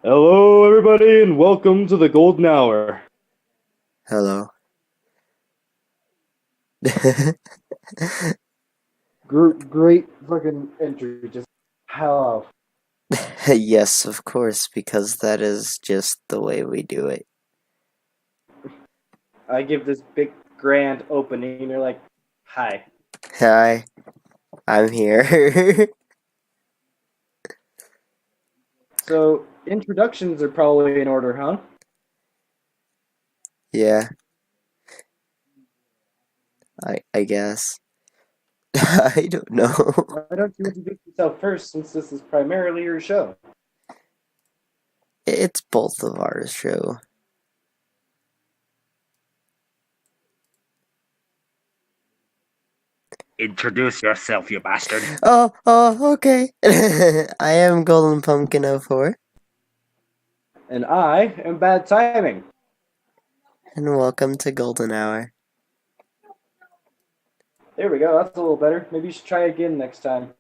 Hello, everybody, and welcome to the Golden Hour. Hello. Great fucking entry. Just hello. Yes, of course, because that is just the way we do it. I give this big grand opening, and you're like, "Hi." Hi, I'm here. So introductions are probably in order, huh? Yeah, I guess. I don't know. Why don't you introduce yourself first, since this is primarily your show? It's both of our show. Introduce yourself, you bastard. Oh, okay. I am Golden Pumpkin 04, And I am bad timing. and welcome to Golden Hour. There we go. That's a little better. Maybe you should try again next time.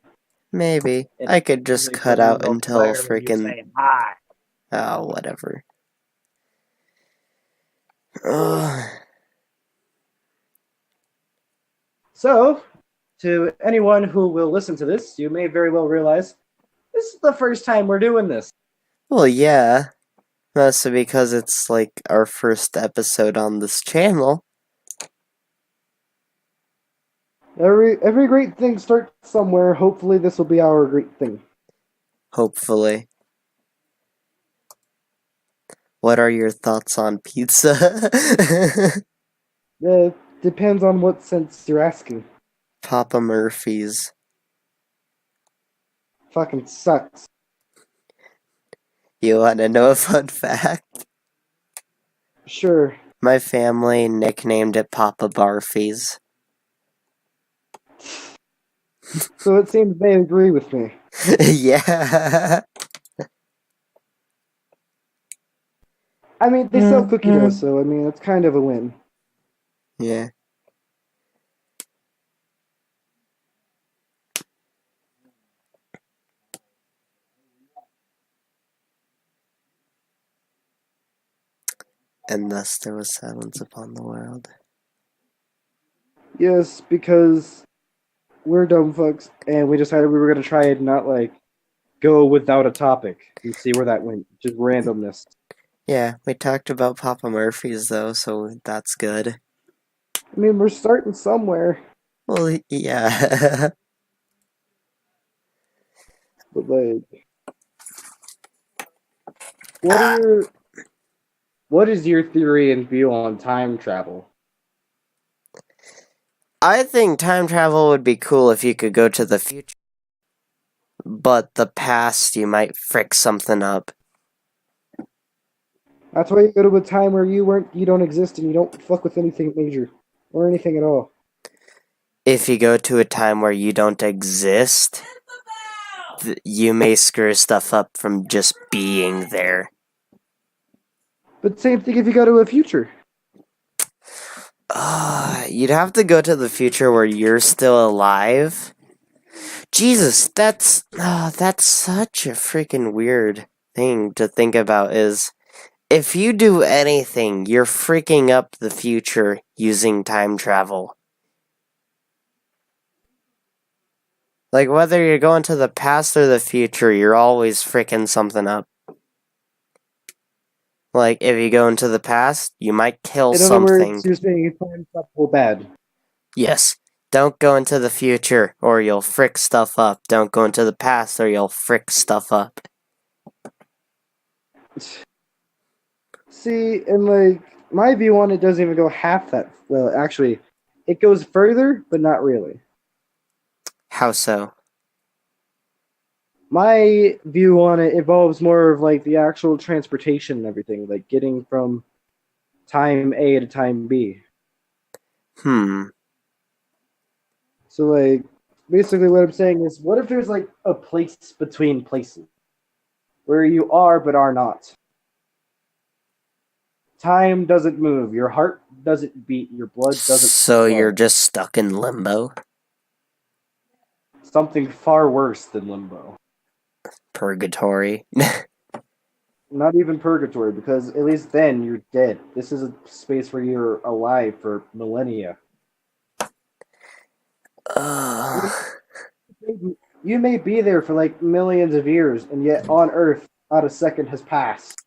Maybe. And I could just like cut when you out go until fire when you freaking. say hi. Oh, whatever. Oh, So, to anyone who will listen to this, you may very well realize this is the first time we're doing this. well, yeah. Mostly because it's like our first episode on this channel. Every great thing starts somewhere. Hopefully, this will be our great thing. Hopefully. What are your thoughts on pizza? It depends on what sense you're asking. Papa Murphy's. Fucking sucks. You want to know a fun fact? Sure. My family nicknamed it Papa Barfies. So it seems they agree with me. Yeah. I mean, they sell cookie dough, so I mean, it's kind of a win. Yeah. And thus there was silence upon the world. Yes, because we're dumb fucks, and we decided we were gonna try and not like go without a topic and see where that went. Just randomness. Yeah, we talked about Papa Murphy's though, so that's good. I mean, we're starting somewhere, Well, yeah. but like, what are your what is your theory and view on time travel? I think time travel would be cool if you could go to the future. But the past, you might frick something up. That's why you go to a time where you don't exist and you don't fuck with anything major or anything at all. If you go to a time where you don't exist, you may screw stuff up from just being there. But same thing if you go to a future. You'd have to go to the future where you're still alive. Jesus, that's such a freaking weird thing to think about is if you do anything, you're freaking up the future using time travel. Like, whether you're going to the past or the future, you're always freaking something up. Like, if you go into the past, you might kill In other something. words, you're saying time travel bad. Yes. Don't go into the future, or you'll frick stuff up. Don't go into the past, or you'll frick stuff up. See, and like my view on it doesn't even go half that well. Actually, it goes further, but not really. How so? My view on it involves more of like the actual transportation and everything, like getting from time A to time B. Hmm. So like basically what I'm saying is what if there's like a place between places where you are but are not? Time doesn't move, your heart doesn't beat, your blood doesn't So you're flow. just stuck in limbo? Something far worse than limbo. Purgatory? Not even purgatory, because at least then you're dead. This is a space where you're alive for millennia. Uh, You may be there for like millions of years, and yet on Earth, not a second has passed.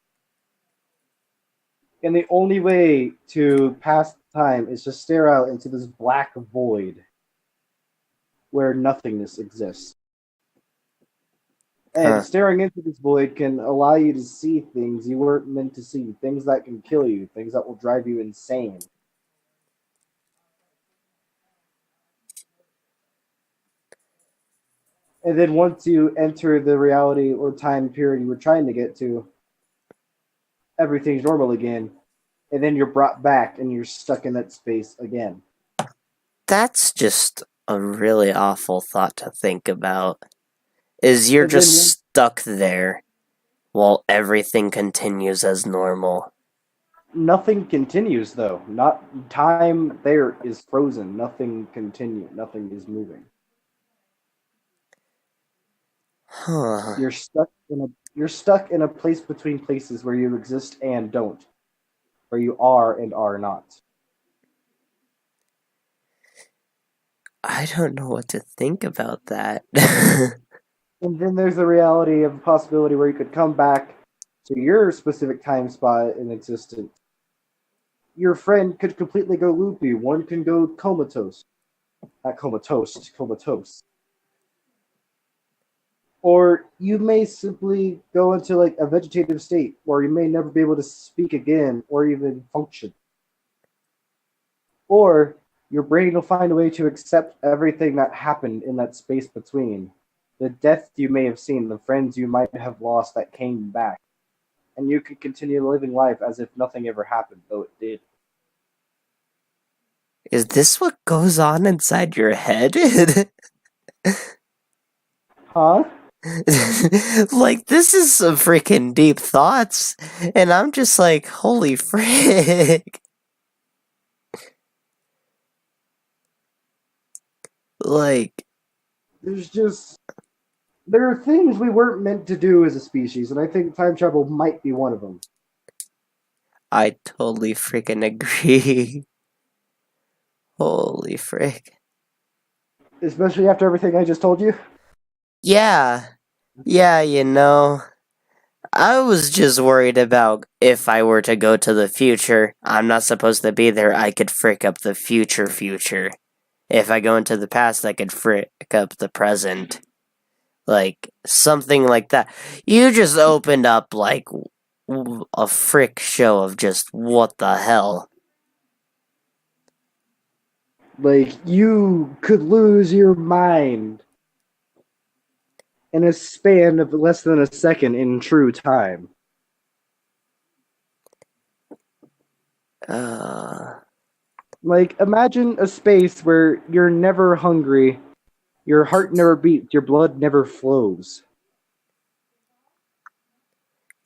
And the only way to pass time is to stare out into this black void where nothingness exists. And huh. staring into this void can allow you to see things you weren't meant to see, things that can kill you, things that will drive you insane. And then once you enter the reality or time period you were trying to get to, everything's normal again. And then you're brought back and you're stuck in that space again. That's just a really awful thought to think about. Is you're And then just stuck there while everything continues as normal. nothing continues though. Not time there is frozen. Nothing continue. Nothing is moving. Huh. You're stuck in a place between places where you exist and don't, where you are and are not. I don't know what to think about that. And then there's the reality of a possibility where you could come back to your specific time spot in existence. Your friend could completely go loopy. One can go comatose. Not comatose, comatose. Or you may simply go into like a vegetative state where you may never be able to speak again or even function. Or your brain will find a way to accept everything that happened in that space between. The death you may have seen, the friends you might have lost that came back. And you can continue living life as if nothing ever happened, though it did. Is this what goes on inside your head? Huh? Like, this is some freaking deep thoughts. And I'm just like, holy frick. Like, There's just there are things we weren't meant to do as a species, and I think time travel might be one of them. I totally freaking agree. Holy frick. Especially after everything I just told you. Yeah. Yeah, you know. I was just worried about if I were to go to the future, I'm not supposed to be there, I could frick up the future. If I go into the past, I could frick up the present. Like, something like that. You just opened up, like, a frick show of just what the hell. Like you could lose your mind in a span of less than a second in true time. Uh, Like imagine a space where you're never hungry, your heart never beats, your blood never flows.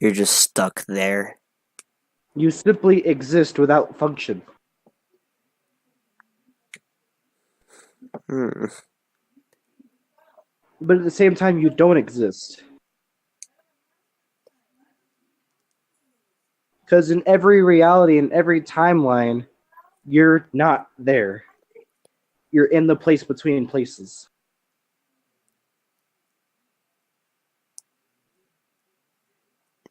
you're just stuck there. You simply exist without function. Hmm. But at the same time you don't exist. Because in every reality, in every timeline, you're not there. You're in the place between places.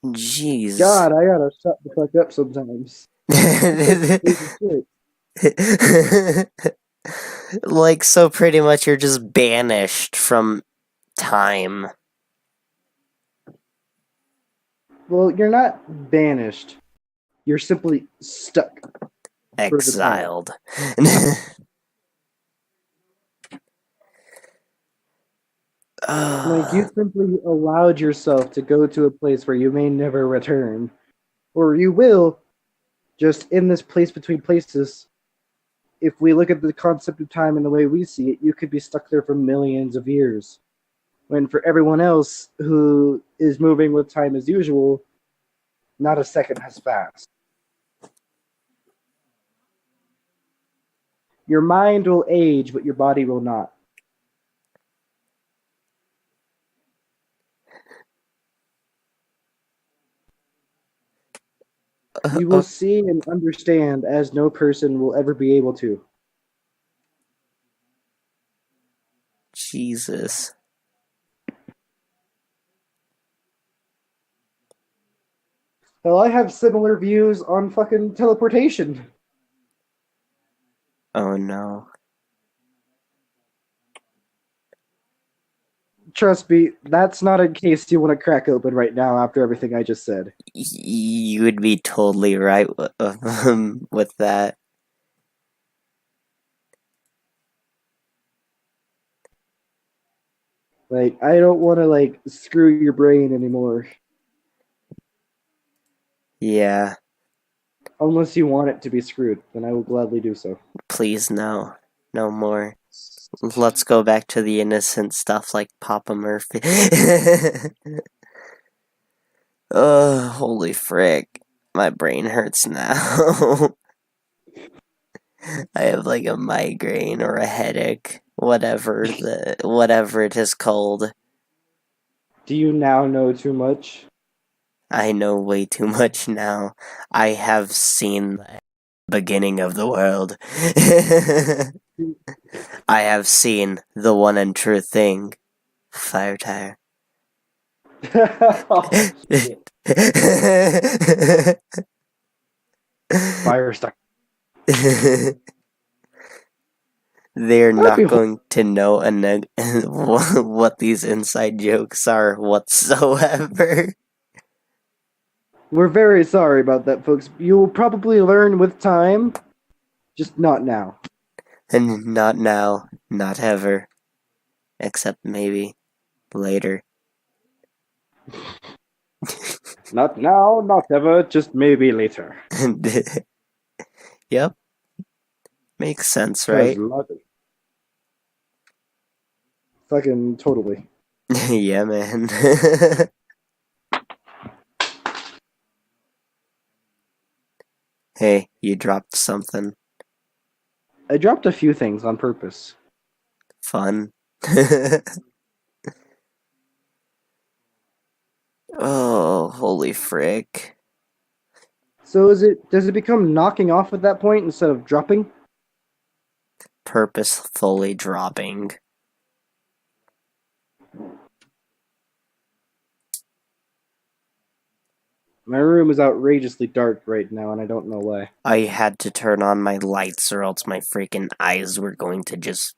Jeez. God, I gotta shut the fuck up sometimes. Crazy shit. Like, so pretty much you're just banished from time. Well, you're not banished. You're simply stuck for the time. Exiled. Like you uh, simply allowed yourself to go to a place where you may never return, or you will, just in this place between places. If we look at the concept of time and the way we see it, you could be stuck there for millions of years. When for everyone else who is moving with time as usual, not a second has passed. Your mind will age, but your body will not. You will see and understand as no person will ever be able to. Jesus. Well, I have similar views on fucking teleportation. Oh no. Trust me, that's not a case you want to crack open right now after everything I just said. You would be totally right with that. Like, I don't want to, like, screw your brain anymore. Yeah, Unless you want it to be screwed, then I will gladly do so. please no. No more. Let's go back to the innocent stuff like Papa Murphy. Oh, holy frick. My brain hurts now. I have like a migraine or a headache, whatever it is called. Do you now know too much? I know way too much now. I have seen the beginning of the world. I have seen the one and true thing. Fire tire. Oh, shit. Fire stuck. They're That'd be not going to know what these inside jokes are whatsoever. We're very sorry about that, folks. You'll probably learn with time, just not now. And not now, not ever. Except maybe later. Not now, not ever, just maybe later. Yep. Makes sense, 'Cause right? fucking totally. Yeah, man. Hey, you dropped something I dropped a few things on purpose. fun. Oh, holy frick. So does it become knocking off at that point instead of dropping? Purposefully dropping. My room is outrageously dark right now, and I don't know why. I had to turn on my lights or else my freaking eyes were going to just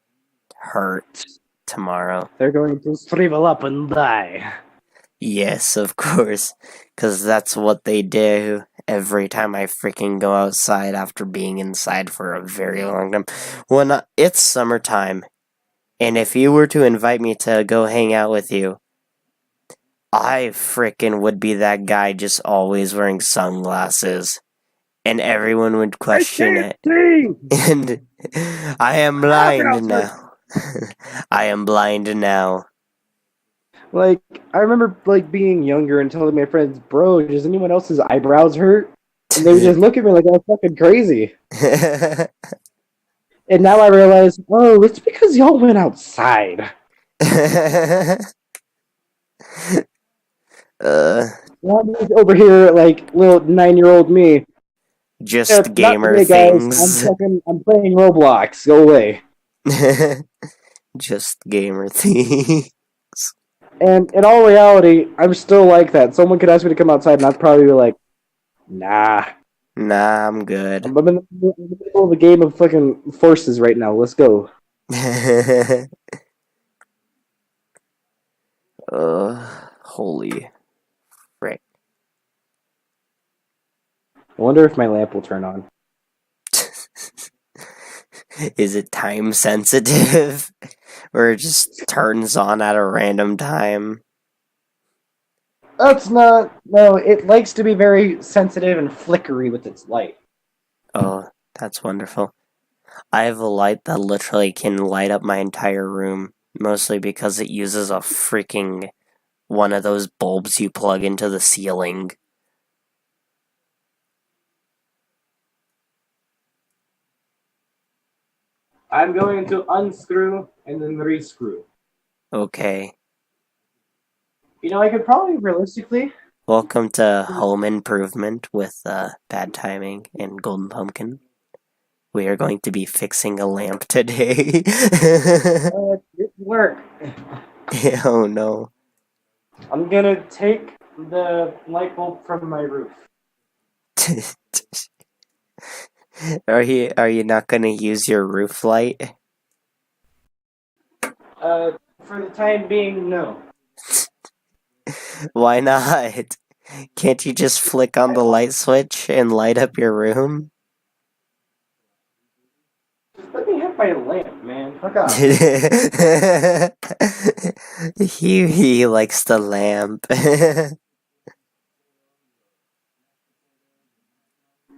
hurt tomorrow. They're going to shrivel up and die. Yes, of course. Because that's what they do every time I freaking go outside after being inside for a very long time. When it's summertime, and if you were to invite me to go hang out with you, I freaking would be that guy just always wearing sunglasses. And everyone would question it. And I am blind now. I am blind now. Like, I remember like being younger and telling my friends, "Bro, does anyone else's eyebrows hurt?" And they would just look at me like I was fucking crazy. And now I realize, oh, it's because y'all went outside. Over here, like little 9-year-old me. Just gamer not today, things. Guys. I'm playing Roblox. Go away. Just gamer things. And in all reality, I'm still like that. Someone could ask me to come outside, and I'd probably be like, "Nah, I'm good. I'm in the middle of a game of fucking forces right now. Let's go." Holy frick. I wonder if my lamp will turn on. Is it time sensitive? Or it just turns on at a random time? That's not. No, it likes to be very sensitive and flickery with its light. Oh, that's wonderful. I have a light that literally can light up my entire room, mostly because it uses a freaking one of those bulbs you plug into the ceiling. I'm going to unscrew and then rescrew. Okay. You know, I could probably realistically, Welcome to Home Improvement with Bad Timing and Golden Pumpkin. We are going to be fixing a lamp today. It didn't work. Oh no. I'm gonna take the light bulb from my roof. Are you not gonna use your roof light? For the time being, no. Why not? Can't you just flick on the light switch and light up your room? Just let me have my lamp, man. Fuck off. He likes the lamp.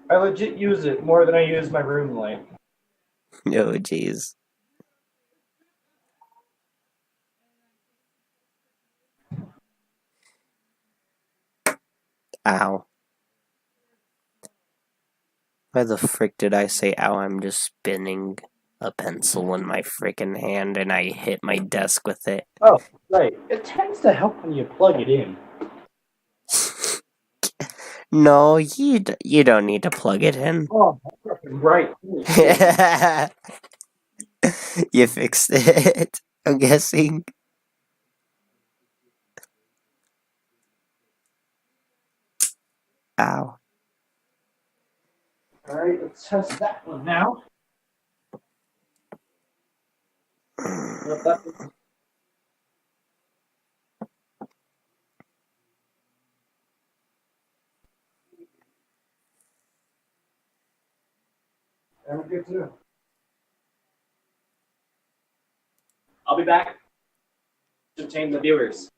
I legit use it more than I use my room light. Oh jeez. Ow. Why the frick did I say ow? I'm just spinning a pencil in my frickin' hand and I hit my desk with it. Oh, right. It tends to help when you plug it in. No, you don't need to plug it in. Oh, right. You fixed it, I'm guessing. Ow. Alright, let's test that one now. Nope, that one. I'm good too. I'll be back to entertain the viewers.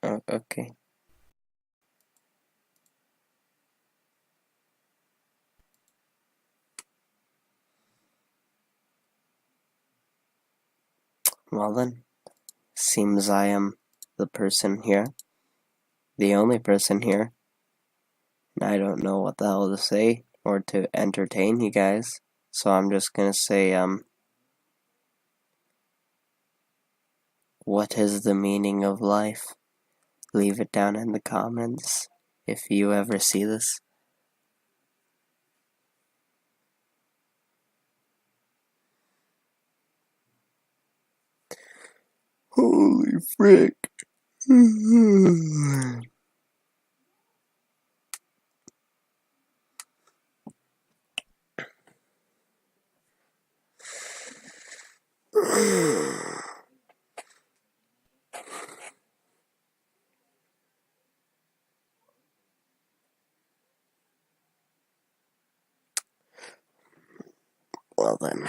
Oh, okay. Well then, seems I am the person here. The only person here. I don't know what the hell to say or to entertain you guys. So I'm just gonna say, what is the meaning of life? Leave it down in the comments if you ever see this. Holy frick. Well then.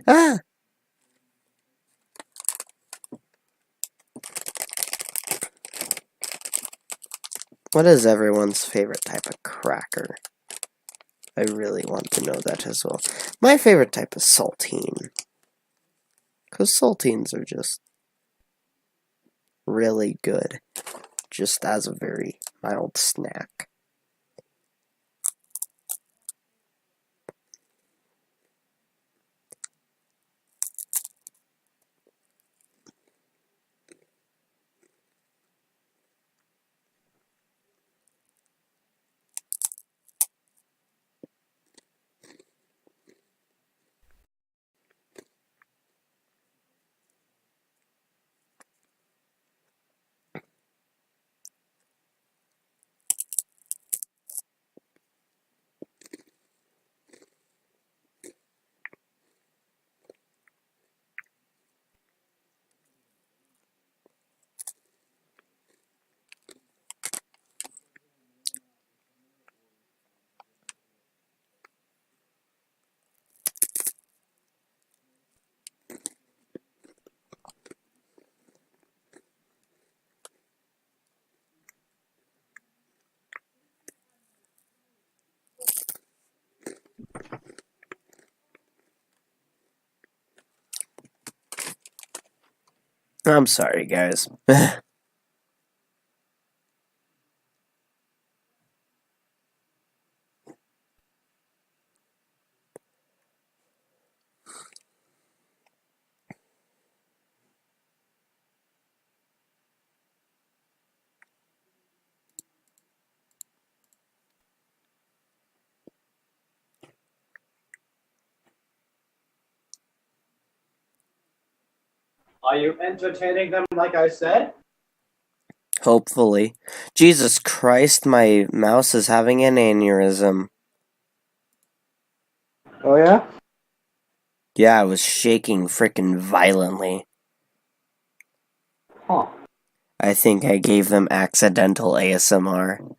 Ah! What is everyone's favorite type of cracker? I really want to know that as well. My favorite type is saltine. Because saltines are just really good. Just as a very mild snack. I'm sorry, guys. Are you entertaining them like I said? Hopefully. Jesus Christ, my mouse is having an aneurysm. Oh yeah? Yeah, I was shaking frickin' violently. Huh. I think I gave them accidental ASMR.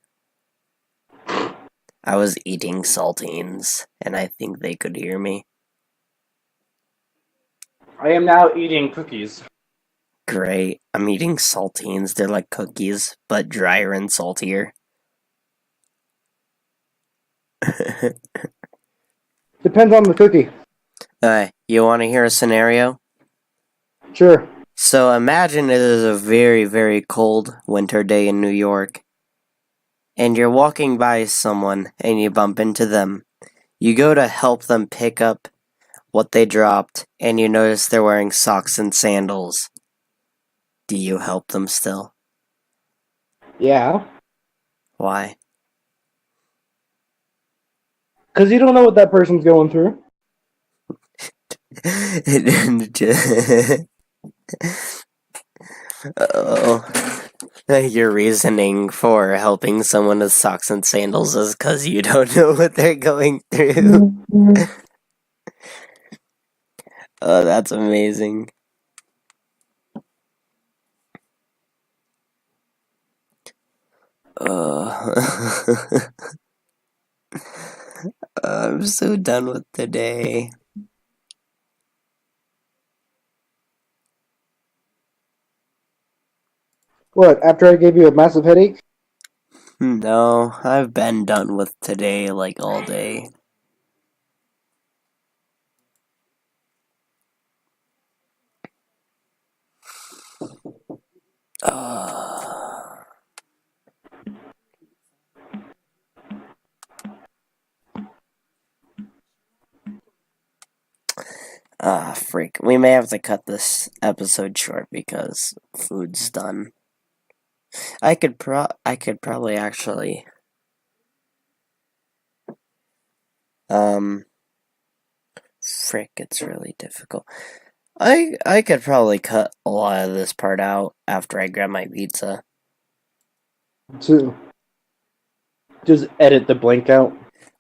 I was eating saltines, and I think they could hear me. I am now eating cookies. Great. I'm eating saltines. They're like cookies, but drier and saltier. Depends on the cookie. You want to hear a scenario? Sure. So imagine it is a very, very cold winter day in New York, and you're walking by someone and you bump into them. You go to help them pick up what they dropped, and you notice they're wearing socks and sandals. Do you help them still? Yeah. Why? Because you don't know what that person's going through. Oh, your reasoning for helping someone with socks and sandals is because you don't know what they're going through. Oh, that's amazing. I'm so done with today. What, after I gave you a massive headache? No, I've been done with today like all day. Freak. We may have to cut this episode short because food's done. I could probably actually frick, it's really difficult. I could probably cut a lot of this part out after I grab my pizza. To just edit the blank out.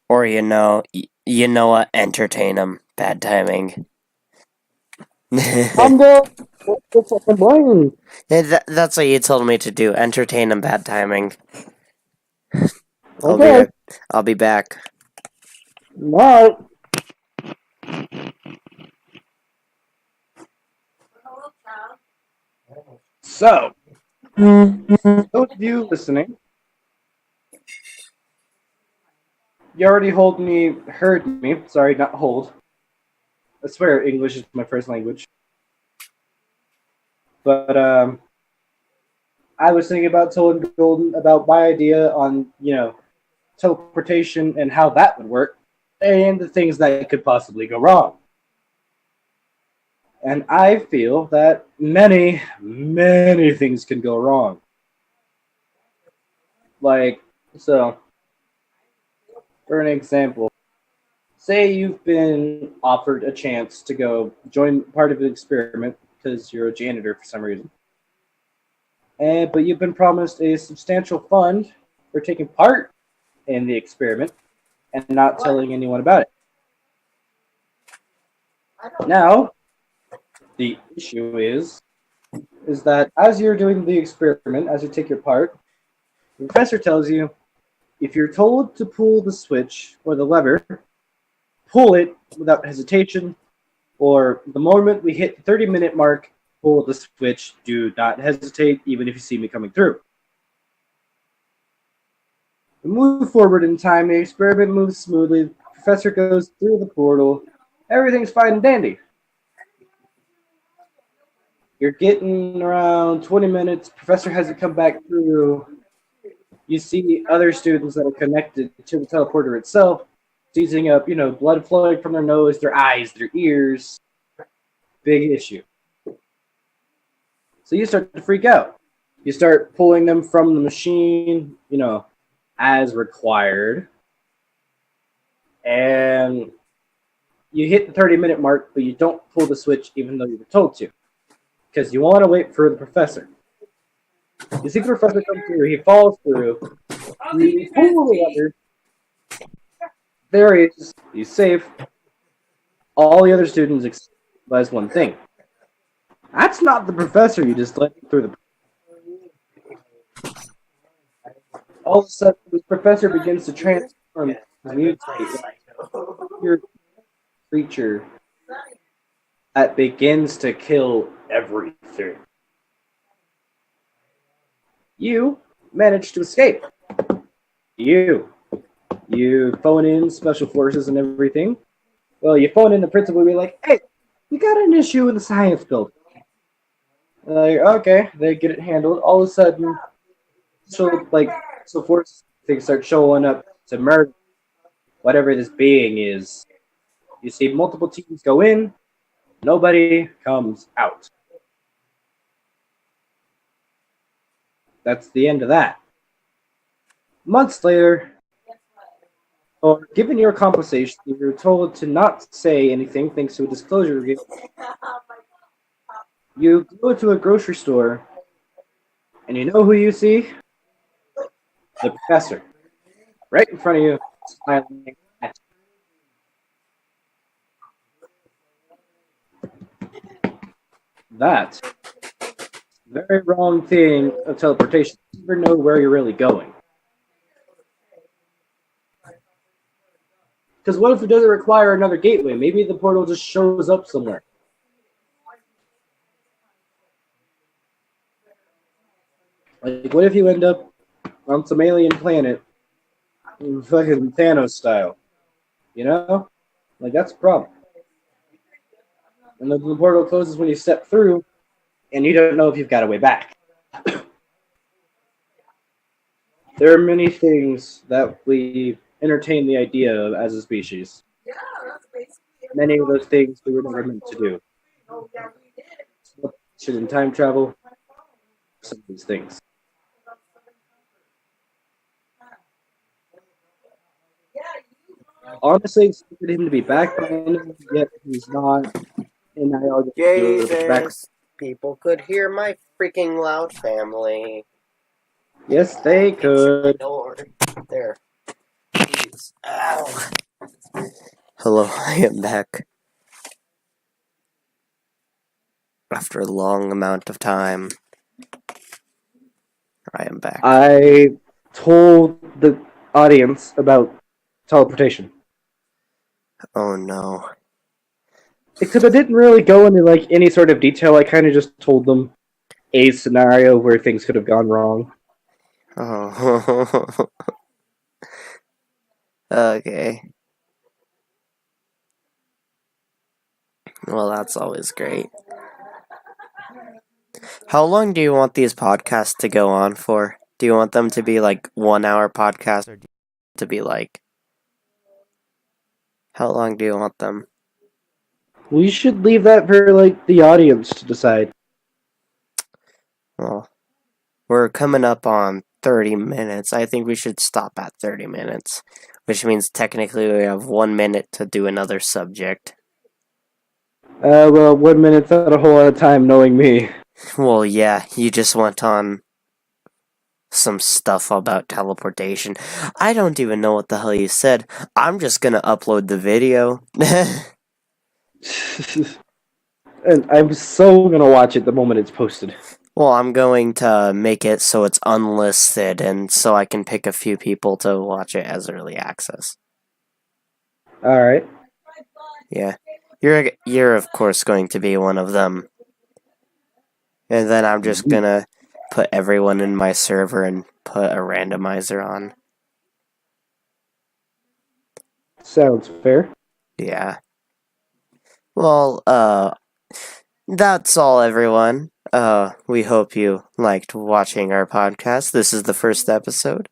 Or you know what? Entertain them. Bad timing. I'm going. What's the fucking blank? That's what you told me to do. Entertain them. Bad timing. Okay. I'll be back. Alright. So, those of you listening, you already heard me. Sorry, not hold. I swear English is my first language. But I was thinking about telling Golden about my idea on, teleportation and how that would work, and the things that could possibly go wrong. And I feel that many, many things can go wrong. Like, so, for an example, say you've been offered a chance to go join part of the experiment because you're a janitor for some reason. But you've been promised a substantial fund for taking part in the experiment and not telling anyone about it. Now, the issue is that as you're doing the experiment, as you take your part, the professor tells you if you're told to pull the switch or the lever, pull it without hesitation, or the moment we hit the 30-minute mark, pull the switch. Do not hesitate, even if you see me coming through. We move forward in time. The experiment moves smoothly. The professor goes through the portal. Everything's fine and dandy. You're getting around 20 minutes. Professor hasn't come back through. You see other students that are connected to the teleporter itself, seizing up, blood flowing from their nose, their eyes, their ears. Big issue. So you start to freak out. You start pulling them from the machine, as required. And you hit the 30-minute mark, but you don't pull the switch even though you were told to. because you want to wait for the professor. You see the professor come through, he falls through, you pull the lever, there he is, he's safe. All the other students realize one thing. That's not the professor you just let through the. All of a sudden, the professor begins to transform, mutate, your creature that begins to kill everything. You manage to escape. You phone in special forces and everything. Well, you phone in the principal and be like, hey, we got an issue in the science building. Like, okay, they get it handled. All of a sudden, so forces things start showing up to murder whatever this being is. You see multiple teams go in, nobody comes out. That's the end of that. Months later, or given your compensation, you're told to not say anything thanks to a disclosure agreement. You go to a grocery store, and you know who you see? The professor. Right in front of you, smiling at you. That very wrong thing of teleportation. You never know where you're really going. Because what if it doesn't require another gateway? Maybe the portal just shows up somewhere. Like, what if you end up on some alien planet, fucking Thanos style? You know? Like, that's a problem. And then the portal closes when you step through, and you don't know if you've got a way back. There are many things that we entertain the idea of as a species. Many of those things we were never meant to do. Should in time travel, some of these things. Honestly, expected him to be back by now, yet he's not. And I all get back. Jesus, people could hear my freaking loud family. Yes, they could. Door. There. Jeez. Ow. Hello, I am back. After a long amount of time, I am back. I told the audience about teleportation. Oh no. Except I didn't really go into like any sort of detail. I kind of just told them a scenario where things could have gone wrong. Oh. Okay. Well, that's always great. How long do you want these podcasts to go on for? Do you want them to be like 1 hour podcasts, or do you want to be like... How long do you want them? We should leave that for like the audience to decide. Well, we're coming up on 30 minutes. I think we should stop at 30 minutes, which means technically we have 1 minute to do another subject. Well, 1 minute's not a whole lot of time, knowing me. Well, yeah, you just went on some stuff about teleportation. I don't even know what the hell you said. I'm just gonna upload the video. And I'm so gonna watch it the moment it's posted. Well, I'm going to make it so it's unlisted, and so I can pick a few people to watch it as early access. Alright. Yeah. You're of course going to be one of them. And then I'm just gonna put everyone in my server and put a randomizer on. Sounds fair. Yeah. Well, that's all, everyone. We hope you liked watching our podcast. This is the first episode.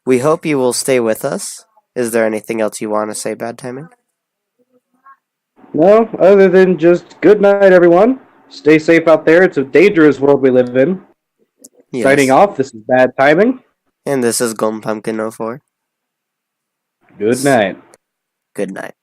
We hope you will stay with us. Is there anything else you want to say, Bad Timing? No, other than just good night, everyone. Stay safe out there. It's a dangerous world we live in. Yes. Signing off, this is Bad Timing. And this is Golden Pumpkin 04. Good night. Good night.